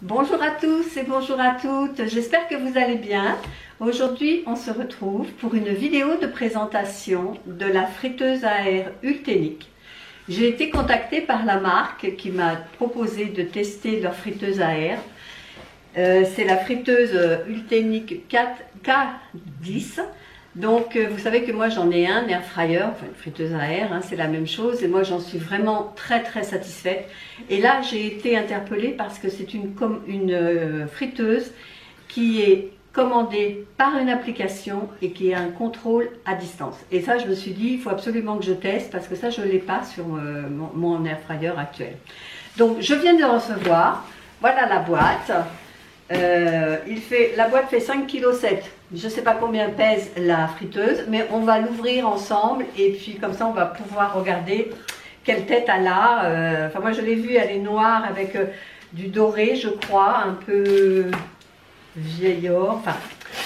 Bonjour à tous et bonjour à toutes, j'espère que vous allez bien. Aujourd'hui on se retrouve pour une vidéo de présentation de la friteuse à air Ultenic. J'ai été contactée par la marque qui m'a proposé de tester leur friteuse à air. C'est la friteuse Ultenic K10. Donc vous savez que moi j'en ai un air fryer, enfin une friteuse à air, hein, c'est la même chose et moi j'en suis vraiment très satisfaite. Et là j'ai été interpellée parce que c'est une friteuse qui est commandée par une application et qui a un contrôle à distance. Et ça je me suis dit il faut absolument que je teste parce que ça je ne l'ai pas sur mon air fryer actuel. Donc je viens de le recevoir, voilà la boîte. La boîte fait 5,7 kg. Je ne sais pas combien pèse la friteuse, mais on va l'ouvrir ensemble et puis comme ça on va pouvoir regarder quelle tête elle a. Enfin moi je l'ai vue, elle est noire avec du doré je crois, un peu vieillard. Enfin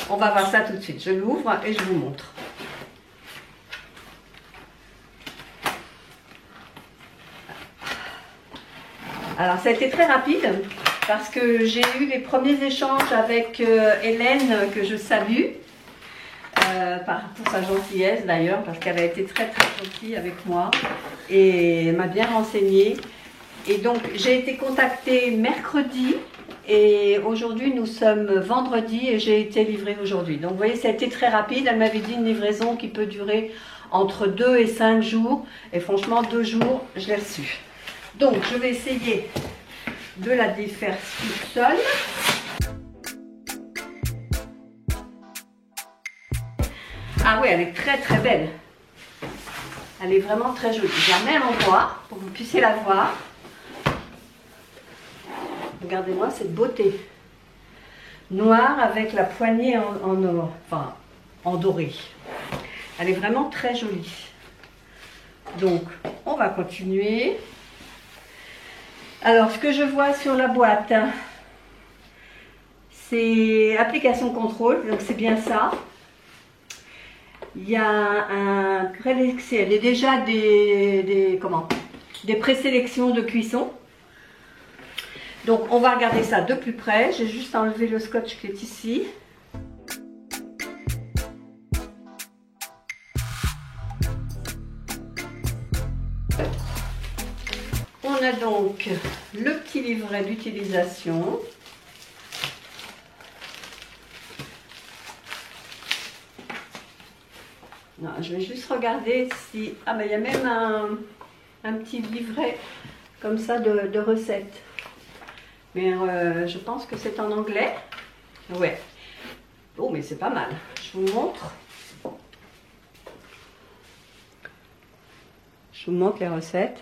on va voir ça tout de suite. Je l'ouvre et je vous montre. Alors ça a été très rapide parce que j'ai eu les premiers échanges avec Hélène que je salue pour sa gentillesse d'ailleurs parce qu'elle a été très gentille avec moi et m'a bien renseignée. Et donc j'ai été contactée mercredi et aujourd'hui nous sommes vendredi et j'ai été livrée aujourd'hui. Donc vous voyez ça a été très rapide, elle m'avait dit une livraison qui peut durer entre 2 et 5 jours et franchement 2 jours je l'ai reçue. Donc je vais essayer de la défaire toute seule. Ah oui, elle est très belle. Elle est vraiment très jolie. Je la mets à l'endroit pour que vous puissiez la voir. Regardez-moi cette beauté. Noire avec la poignée en doré. Elle est vraiment très jolie. Donc, on va continuer. Alors, ce que je vois sur la boîte, c'est application contrôle, donc c'est bien ça. Il y a un présélection, il y a déjà des présélections de cuisson. Donc, on va regarder ça de plus près. J'ai juste enlevé le scotch qui est ici. On a donc le petit livret d'utilisation. Non, je vais juste regarder si... Ah ben il y a même un petit livret comme ça de recettes. Mais je pense que c'est en anglais. Ouais. Oh mais c'est pas mal. Je vous montre. Je vous montre les recettes.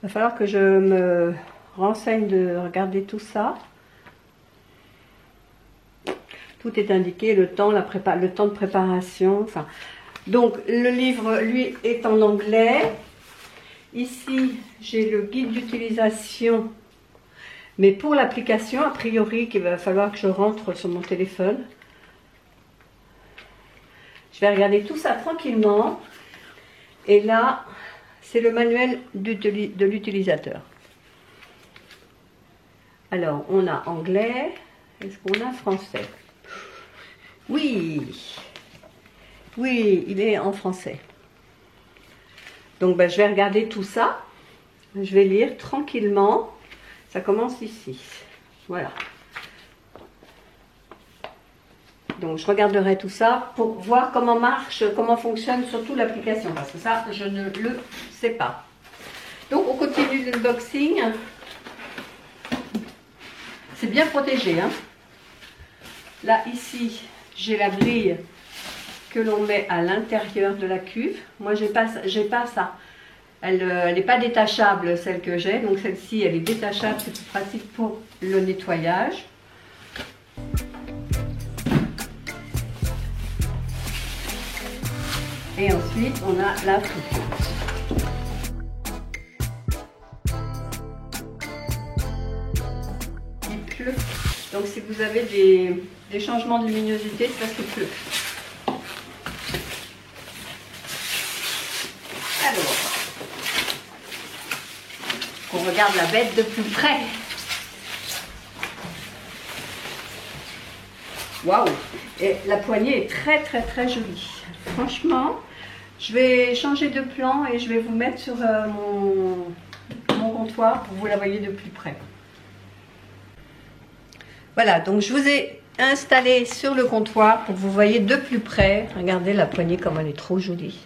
Il va falloir que je me renseigne de regarder tout ça. Tout est indiqué, le temps de préparation. Enfin, donc le livre, lui, est en anglais. Ici, j'ai le guide d'utilisation. Mais pour l'application, a priori, qu'il va falloir que je rentre sur mon téléphone. Je vais regarder tout ça tranquillement. Et là... c'est le manuel de l'utilisateur. Alors, on a anglais. Est-ce qu'on a français? Oui. Oui, il est en français. Donc, ben, je vais regarder tout ça. Je vais lire tranquillement. Ça commence ici. Voilà. Donc, je regarderai tout ça pour voir comment marche, comment fonctionne surtout l'application. Parce que ça, je ne le sais pas. Donc, on continue l'unboxing. C'est bien protégé. Hein. Là, ici, j'ai la grille que l'on met à l'intérieur de la cuve. Moi, j'ai pas ça. Elle n'est pas détachable, celle que j'ai. Donc, celle-ci, elle est détachable. C'est plus pratique pour le nettoyage. Et ensuite, on a la friteuse. Il pleut. Donc, si vous avez des changements de luminosité, c'est parce qu'il pleut. Alors, qu'on regarde la bête de plus près. Waouh! Et la poignée est très jolie. Franchement, je vais changer de plan et je vais vous mettre sur mon comptoir pour que vous la voyez de plus près. Voilà, donc je vous ai installé sur le comptoir pour que vous voyez de plus près. Regardez la poignée comme elle est trop jolie.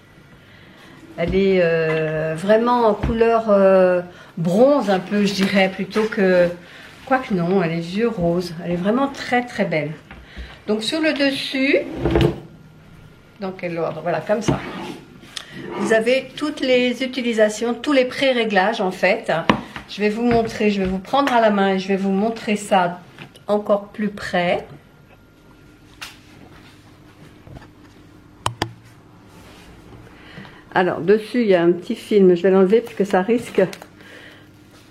Elle est vraiment en couleur bronze un peu, je dirais, plutôt que... Quoique non, elle est vieux rose. Elle est vraiment très belle. Donc sur le dessus, dans quel ordre? Voilà, comme ça. Vous avez toutes les utilisations, tous les pré-réglages en fait. Je vais vous montrer, je vais vous prendre à la main et je vais vous montrer ça encore plus près. Alors dessus il y a un petit film, je vais l'enlever parce que ça risque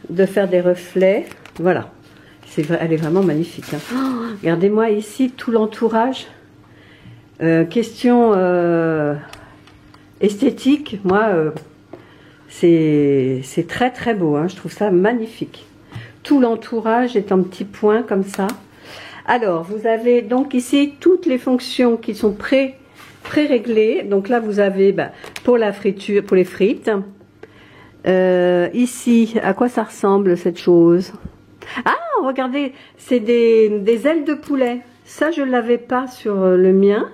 de faire des reflets. Voilà. Elle est vraiment magnifique. Hein. Oh, regardez-moi ici tout l'entourage. Question esthétique, moi, c'est très beau. Hein. Je trouve ça magnifique. Tout l'entourage est en petits points comme ça. Alors, vous avez donc ici toutes les fonctions qui sont pré-réglées. Donc là, vous avez pour la friture, pour les frites. Ici, à quoi ça ressemble cette chose? Ah, regardez, c'est des ailes de poulet. Ça, je ne l'avais pas sur le mien.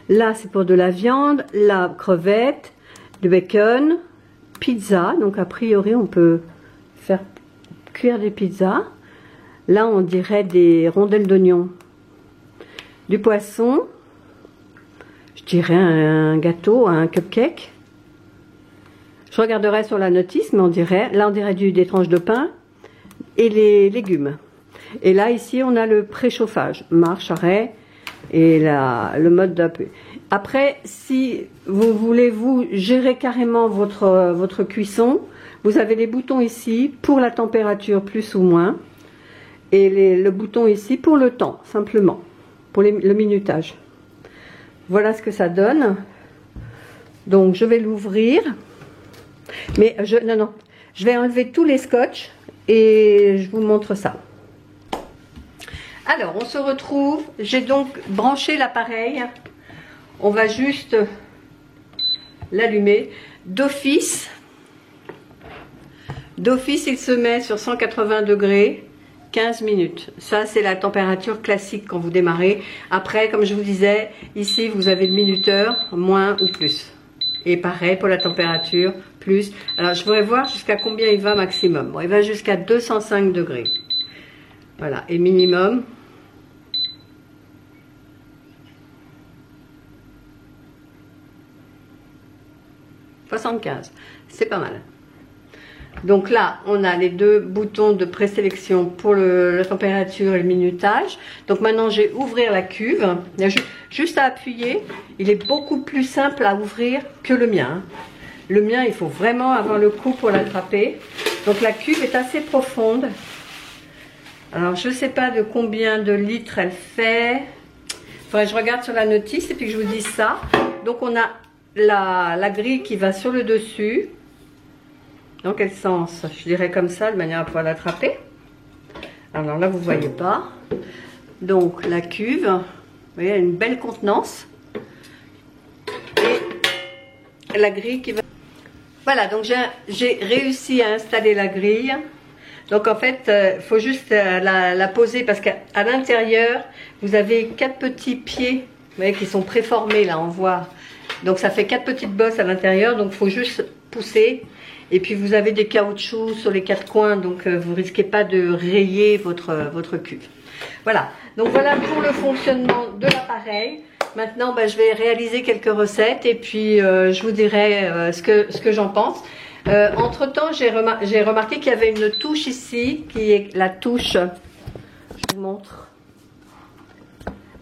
Là, c'est pour de la viande, la crevette, du bacon, pizza. Donc, a priori, on peut faire cuire des pizzas. Là, on dirait des rondelles d'oignon. Du poisson. Je dirais un gâteau, un cupcake. Je regarderai sur la notice, mais on dirait, là, on dirait des tranches de pain. Et les légumes. Et là, ici, on a le préchauffage, marche, arrêt, et le mode d'appui. Après, si vous voulez vous gérer carrément votre cuisson, vous avez les boutons ici pour la température plus ou moins, et le bouton ici pour le temps, simplement, pour le minutage. Voilà ce que ça donne. Donc, je vais l'ouvrir. Mais, non, je vais enlever tous les scotch. Et je vous montre ça. Alors, on se retrouve. J'ai donc branché l'appareil. On va juste l'allumer. D'office, il se met sur 180 degrés, 15 minutes. Ça, c'est la température classique quand vous démarrez. Après, comme je vous disais, ici, vous avez le minuteur, moins ou plus. Et pareil pour la température, plus. Alors, je voudrais voir jusqu'à combien il va maximum. Bon, il va jusqu'à 205 degrés. Voilà, et minimum. « 75 ». C'est pas mal. Donc là, on a les deux boutons de présélection pour la température et le minutage. Donc maintenant, j'ai ouvrir la cuve. Il y a juste à appuyer. Il est beaucoup plus simple à ouvrir que le mien. Le mien, il faut vraiment avoir le coup pour l'attraper. Donc la cuve est assez profonde. Alors, je ne sais pas de combien de litres elle fait. Il faudrait que je regarde sur la notice et puis que je vous dise ça. Donc, on a la grille qui va sur le dessus. Dans quel sens? Je dirais comme ça, de manière à pouvoir l'attraper. Alors là, vous ne voyez pas. Donc, la cuve, vous voyez, elle a une belle contenance. Et la grille qui va... Voilà, donc j'ai réussi à installer la grille. Donc, en fait, il faut juste la poser parce qu'à l'intérieur, vous avez 4 petits pieds, vous voyez, qui sont préformés, là, on voit. Donc, ça fait 4 petites bosses à l'intérieur. Donc, il faut juste pousser. Et puis vous avez des caoutchoucs sur les 4 coins, donc vous ne risquez pas de rayer votre cuve. Voilà, donc voilà pour le fonctionnement de l'appareil. Maintenant, je vais réaliser quelques recettes et puis je vous dirai ce que j'en pense. Entre temps, j'ai remarqué qu'il y avait une touche ici, qui est la touche, je vous montre,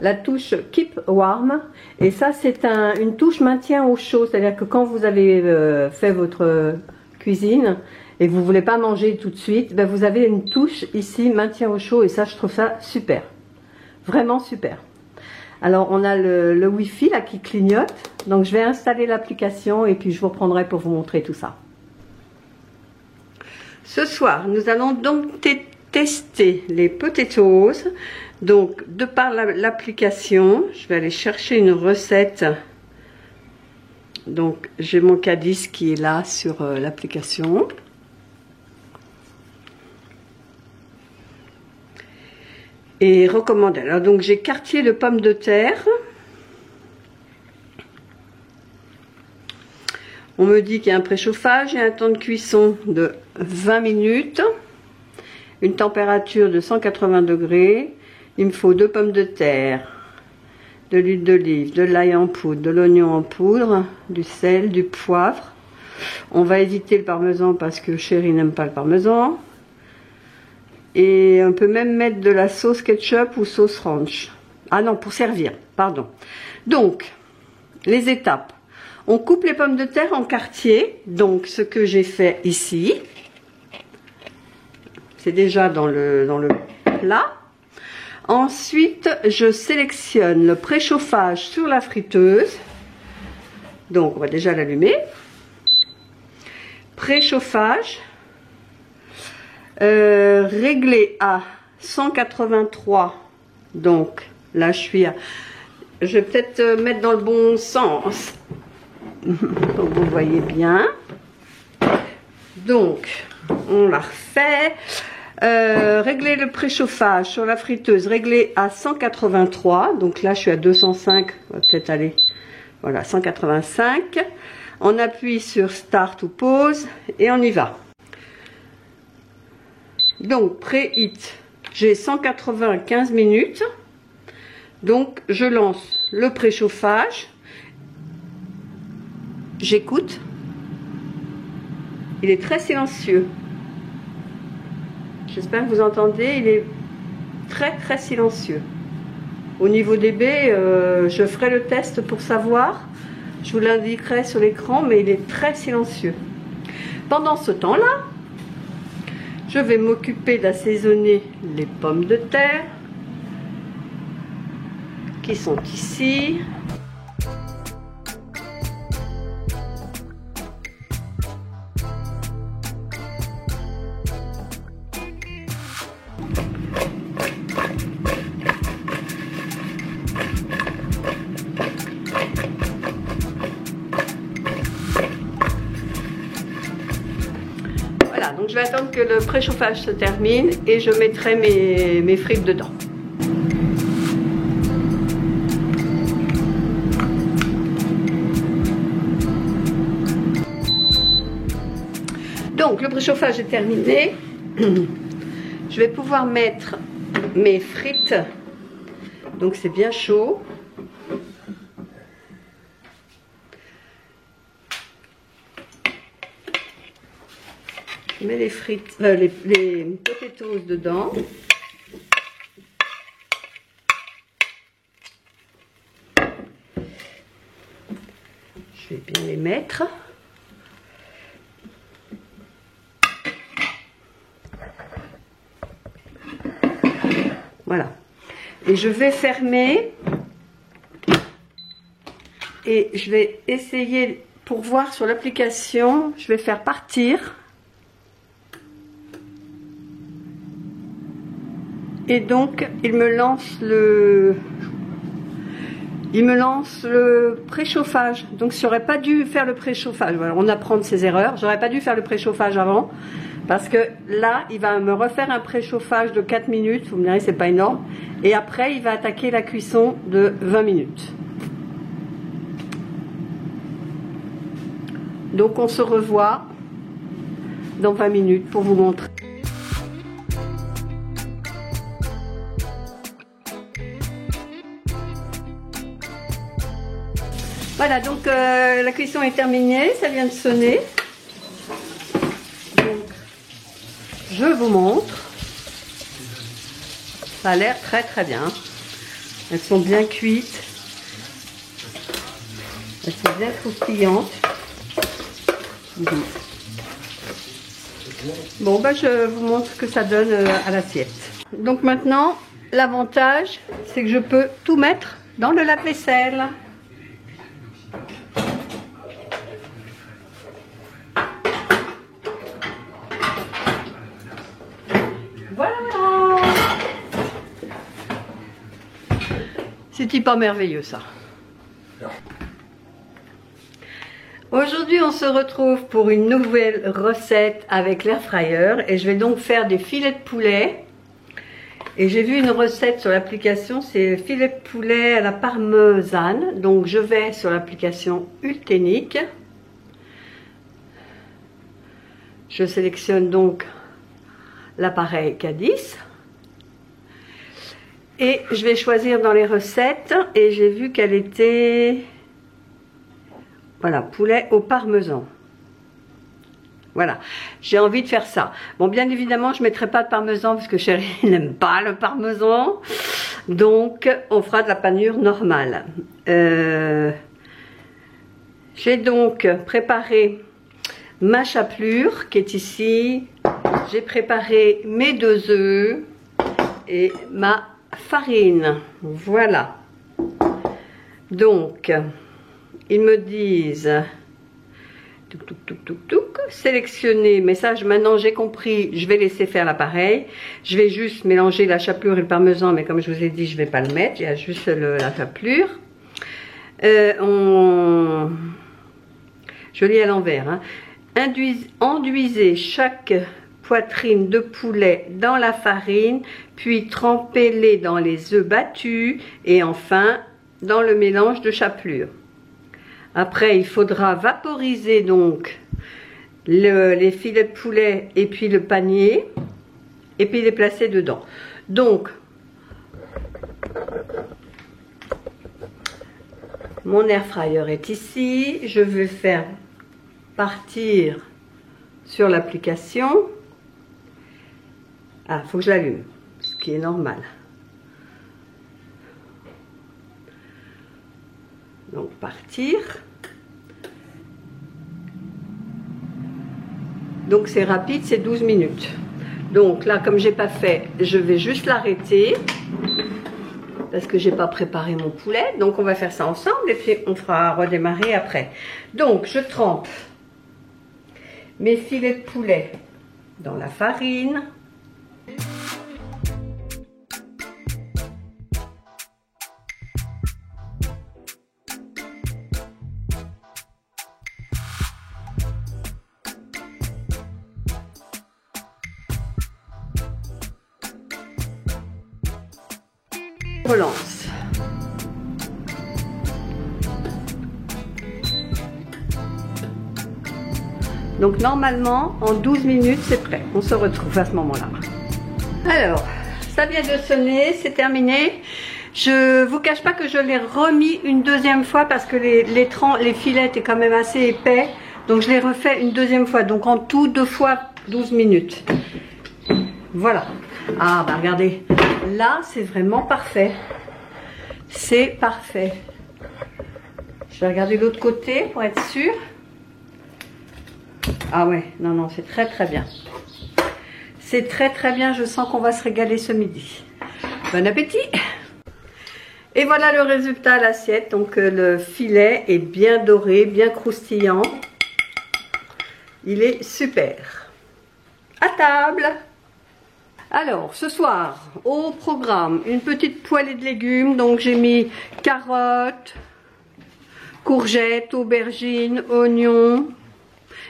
la touche Keep Warm. Et ça, c'est une touche maintien au chaud, c'est-à-dire que quand vous avez fait votre cuisine et que vous voulez pas manger tout de suite, vous avez une touche ici maintien au chaud et ça, je trouve ça super, vraiment super. Alors on a le Wi-Fi là qui clignote, donc je vais installer l'application et puis je vous reprendrai pour vous montrer tout ça. Ce soir, nous allons donc tester les potatoes. Donc, de par l'application, je vais aller chercher une recette. Donc, j'ai mon caddis qui est là sur l'application. Et recommandé. Alors, donc, j'ai quartier de pommes de terre. On me dit qu'il y a un préchauffage et un temps de cuisson de 20 minutes. Une température de 180 degrés. Il me faut 2 pommes de terre, de l'huile d'olive, de l'ail en poudre, de l'oignon en poudre, du sel, du poivre. On va éviter le parmesan parce que chérie n'aime pas le parmesan. Et on peut même mettre de la sauce ketchup ou sauce ranch. Ah non, pour servir, pardon. Donc, les étapes. On coupe les pommes de terre en quartiers. Donc, ce que j'ai fait ici. C'est déjà dans le plat. Ensuite, je sélectionne le préchauffage sur la friteuse. Donc, on va déjà l'allumer. Préchauffage. Réglé à 183. Donc, là, je suis à... Je vais peut-être mettre dans le bon sens. Donc, vous voyez bien. Donc, on la refait. Régler le préchauffage sur la friteuse, réglé à 183, donc là je suis à 205, on va peut-être aller, voilà, 185. On appuie sur Start ou Pause et on y va. Donc pré-heat, j'ai 195 minutes, donc je lance le préchauffage, j'écoute, il est très silencieux. J'espère que vous entendez, il est très silencieux. Au niveau des baies, je ferai le test pour savoir. Je vous l'indiquerai sur l'écran, mais il est très silencieux. Pendant ce temps-là, je vais m'occuper d'assaisonner les pommes de terre qui sont ici. Donc je vais attendre que le préchauffage se termine et je mettrai mes frites dedans. Donc le préchauffage est terminé. Je vais pouvoir mettre mes frites. Donc c'est bien chaud. Je mets les frites, les potatoes dedans. Je vais bien les mettre. Voilà. Et je vais fermer. Et je vais essayer, pour voir sur l'application, je vais faire partir. Et donc, il me lance le préchauffage. Donc, j'aurais pas dû faire le préchauffage. Voilà, on apprend de ses erreurs. J'aurais pas dû faire le préchauffage avant. Parce que là, il va me refaire un préchauffage de 4 minutes. Vous me direz, c'est pas énorme. Et après, il va attaquer la cuisson de 20 minutes. Donc, on se revoit dans 20 minutes pour vous montrer. Voilà, donc la cuisson est terminée, ça vient de sonner. Donc, je vous montre. Ça a l'air très bien. Elles sont bien cuites. Elles sont bien croustillantes. Bon, bah, je vous montre ce que ça donne à l'assiette. Donc maintenant, l'avantage, c'est que je peux tout mettre dans le lave-vaisselle. C'est pas merveilleux ça. Aujourd'hui, on se retrouve pour une nouvelle recette avec l'air fryer et je vais donc faire des filets de poulet. Et j'ai vu une recette sur l'application, c'est filets de poulet à la parmesane. Donc je vais sur l'application Ulténique. Je sélectionne donc l'appareil K10. Et je vais choisir dans les recettes et j'ai vu qu'elle était... Voilà, poulet au parmesan. Voilà, j'ai envie de faire ça. Bon, bien évidemment, je ne mettrai pas de parmesan parce que chérie n'aime pas le parmesan. Donc, on fera de la panure normale. J'ai donc préparé ma chapelure qui est ici. J'ai préparé mes 2 œufs et ma farine. Voilà. Donc... Ils me disent sélectionner, mais ça maintenant j'ai compris, je vais laisser faire l'appareil. Je vais juste mélanger la chapelure et le parmesan, mais comme je vous ai dit, je ne vais pas le mettre, il y a juste la chapelure. Je lis à l'envers. Hein. Enduisez chaque poitrine de poulet dans la farine, puis trempez-les dans les œufs battus et enfin dans le mélange de chapelure. Après, il faudra vaporiser donc les filets de poulet et puis le panier et puis les placer dedans. Donc, mon air fryer est ici. Je vais faire partir sur l'application. Ah, il faut que je l'allume, ce qui est normal. Donc partir. Donc c'est rapide, c'est 12 minutes. Donc là, comme j'ai pas fait, je vais juste l'arrêter parce que j'ai pas préparé mon poulet. Donc on va faire ça ensemble et puis on fera redémarrer après. Donc je trempe mes filets de poulet dans la farine. Relance. Donc normalement en 12 minutes c'est prêt. On se retrouve à ce moment-là. Alors, ça vient de sonner, c'est terminé. Je vous cache pas que je l'ai remis une deuxième fois parce que les filets étaient quand même assez épais. Donc je l'ai refait une deuxième fois. Donc en tout 2 fois 12 minutes. Voilà. Ah bah regardez. Là, c'est vraiment parfait. C'est parfait. Je vais regarder l'autre côté pour être sûre. Ah ouais, non, c'est très très bien. C'est très très bien, je sens qu'on va se régaler ce midi. Bon appétit! Et voilà le résultat à l'assiette. Donc le filet est bien doré, bien croustillant. Il est super. À table! Alors, ce soir, au programme, une petite poêlée de légumes. Donc, j'ai mis carottes, courgettes, aubergines, oignons,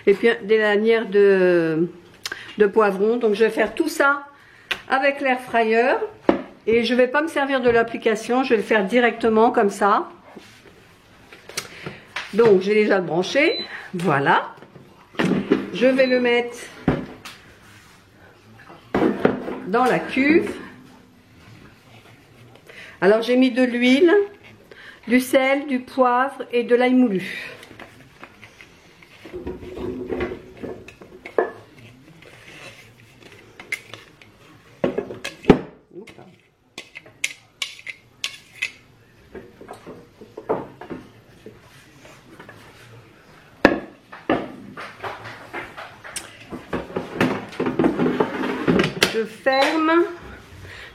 et puis des lanières de poivrons. Donc, je vais faire tout ça avec l'air fryer. Et je ne vais pas me servir de l'application, je vais le faire directement comme ça. Donc, j'ai déjà branché. Voilà. Je vais le mettre dans la cuve. Alors j'ai mis de l'huile, du sel, du poivre et de l'ail moulu. Je ferme.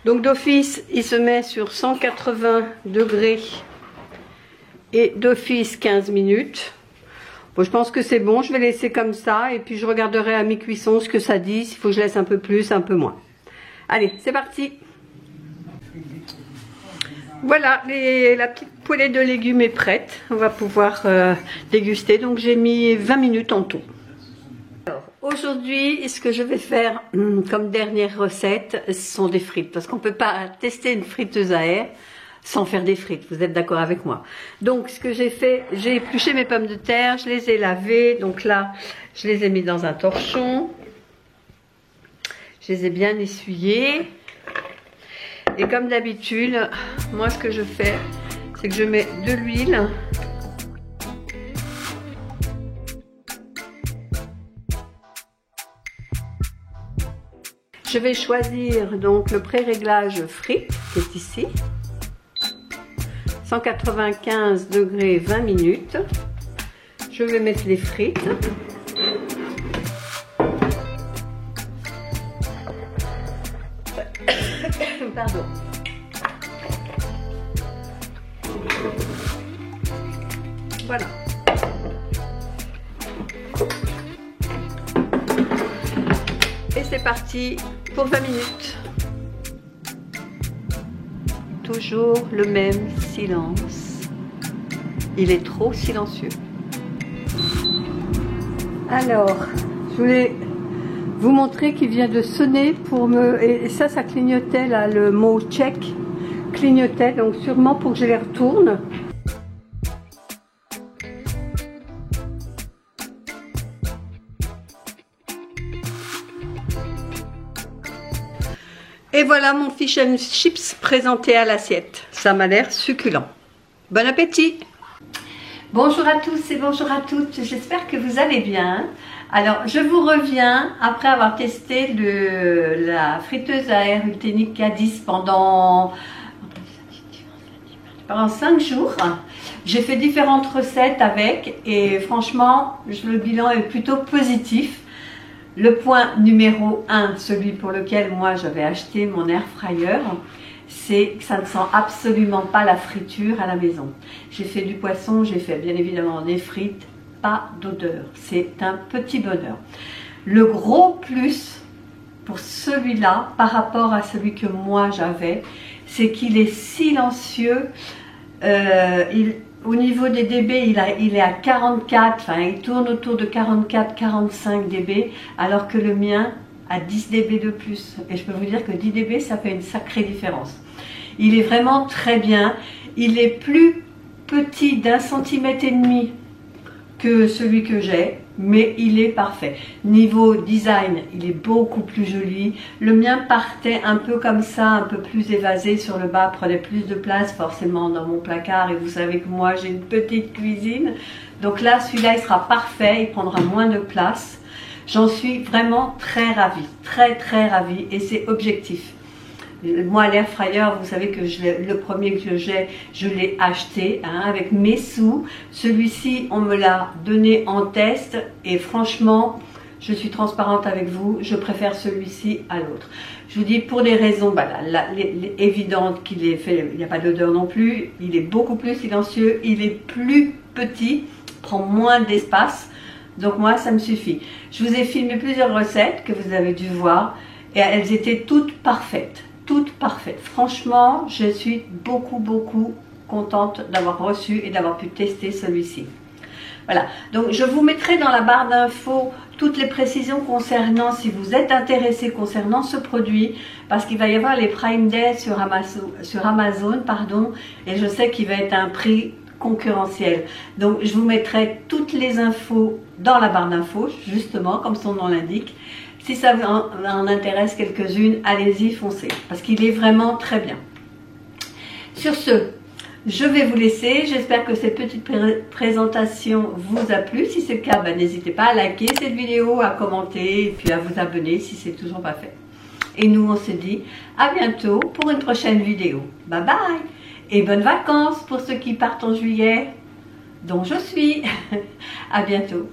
Donc d'office, il se met sur 180 degrés et d'office 15 minutes. Bon, je pense que c'est bon, je vais laisser comme ça et puis je regarderai à mi-cuisson ce que ça dit, s'il faut que je laisse un peu plus, un peu moins. Allez, c'est parti. Voilà, la petite poêlée de légumes est prête. On va pouvoir déguster. Donc j'ai mis 20 minutes en tout. Aujourd'hui, ce que je vais faire comme dernière recette, ce sont des frites. Parce qu'on ne peut pas tester une friteuse à air sans faire des frites. Vous êtes d'accord avec moi? Donc ce que j'ai fait, j'ai épluché mes pommes de terre, je les ai lavées. Donc là, je les ai mis dans un torchon. Je les ai bien essuyées. Et comme d'habitude, moi ce que je fais, c'est que je mets de l'huile. Je vais choisir donc le pré-réglage frites qui est ici. 195 degrés 20 minutes. Je vais mettre les frites. Pardon. Voilà. Et c'est parti pour 20 minutes. Toujours le même silence. Il est trop silencieux. Alors, je voulais vous montrer qu'il vient de sonner pour me... Et ça clignotait là, le mot check clignotait, donc sûrement pour que je les retourne. Et voilà mon fish and chips présenté à l'assiette. Ça m'a l'air succulent. Bon appétit! Bonjour à tous et bonjour à toutes, j'espère que vous allez bien. Alors je vous reviens après avoir testé la friteuse à air Ultenic K10 pendant 5 jours. J'ai fait différentes recettes avec et franchement le bilan est plutôt positif. Le point numéro 1, celui pour lequel moi j'avais acheté mon air fryer, c'est que ça ne sent absolument pas la friture à la maison. J'ai fait du poisson, j'ai fait bien évidemment des frites, pas d'odeur. C'est un petit bonheur. Le gros plus pour celui-là par rapport à celui que moi j'avais, c'est qu'il est silencieux. Au niveau des dB, il est à 44, enfin il tourne autour de 44-45 dB, alors que le mien a 10 dB de plus. Et je peux vous dire que 10 dB, ça fait une sacrée différence. Il est vraiment très bien. Il est plus petit d'1,5 cm que celui que j'ai, mais il est parfait. Niveau design, il est beaucoup plus joli. Le mien partait un peu comme ça, un peu plus évasé sur le bas, prenait plus de place forcément dans mon placard. Et vous savez que moi, j'ai une petite cuisine. Donc là, celui-là, il sera parfait, il prendra moins de place. J'en suis vraiment très ravie, très ravie, et c'est objectif. Moi, l'air fryer, vous savez que le premier que j'ai, je l'ai acheté avec mes sous. Celui-ci, on me l'a donné en test et franchement, je suis transparente avec vous, je préfère celui-ci à l'autre. Je vous dis pour des raisons évidentes qu'il est fait, il n'y a pas d'odeur non plus, il est beaucoup plus silencieux, il est plus petit, prend moins d'espace. Donc moi, ça me suffit. Je vous ai filmé plusieurs recettes que vous avez dû voir et elles étaient toutes parfaites. Toutes parfaites. Franchement, je suis beaucoup contente d'avoir reçu et d'avoir pu tester celui-ci. Voilà, donc je vous mettrai dans la barre d'infos toutes les précisions concernant, si vous êtes intéressé concernant ce produit, parce qu'il va y avoir les Prime Day sur Amazon, pardon, et je sais qu'il va être un prix concurrentiel. Donc je vous mettrai toutes les infos dans la barre d'infos, justement, comme son nom l'indique. Si ça vous en intéresse quelques-unes, allez-y, foncez, parce qu'il est vraiment très bien. Sur ce, je vais vous laisser. J'espère que cette petite présentation vous a plu. Si c'est le cas, n'hésitez pas à liker cette vidéo, à commenter et puis à vous abonner si c'est toujours pas fait. Et nous, on se dit à bientôt pour une prochaine vidéo. Bye bye et bonnes vacances pour ceux qui partent en juillet, dont je suis. À bientôt.